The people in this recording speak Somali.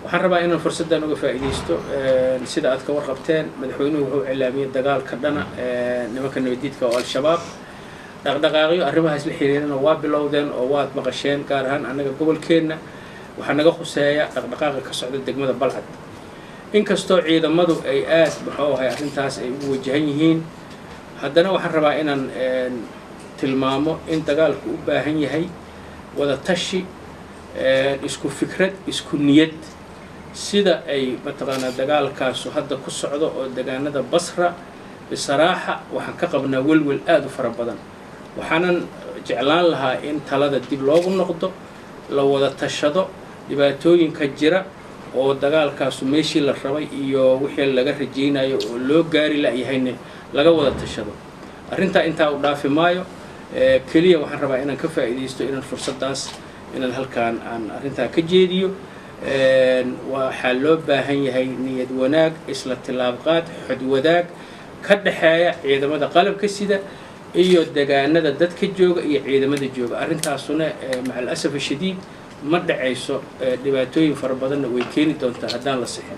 waxaan rabaa inaan fursaddan uga faa'iideysto sida aad ka warqabteen madaxweynuhu wuxuu cilaamiyay dagaal ka dhana nimanka nabadiidka oo al-shabaab dhaqdhaqaaqyo arrimahaas la xiriirana waa bilowdeen oo waad maqasheen gaar ahaan annaga gobolkeenna waxaa naga khuseeya dhaqdhaqaaqa ka socda degmada Balcad inkastoo ciidamadu ay aad muxuu ahay arrintaas ay ugu wajahan yihiin haddana waxaan rabaa inaan tilmaamo in dagaalku u baahan yahay wada tashi isku fikrad isku niyad sida ay mataqaanaa dagaalkaasu hadda ku socdo oo deegaanada Basra bisaraaxa waxaan ka qabnaa welwel aad u fara badan waxaanan jeclaan lahaa in talada dib loogu noqdo la wada tashado dhibaatooyinka jira oo dagaalkaasu meeshii la rabay iyo wixii laga rajeynayo oo loo gaari laayahayna laga wada tashado arrinta inta u dhaafi maayo kaliya waxaan rabaa inaan ka faa'iideysto inaan fursadaas inaan halkaan aan arrinta ka jeediyo waxaa loo baahan yahay niyad wanaag isla tilaabqaad xad wadaag ka dhaxeeya ciidamada qalabka sida iyo deegaanada dadka jooga iyo ciidamada jooga arrintaasuna macal asaf shadiid ma dhacayso dhibaatooyin fara badan way keeni doontaa haddaan la sixin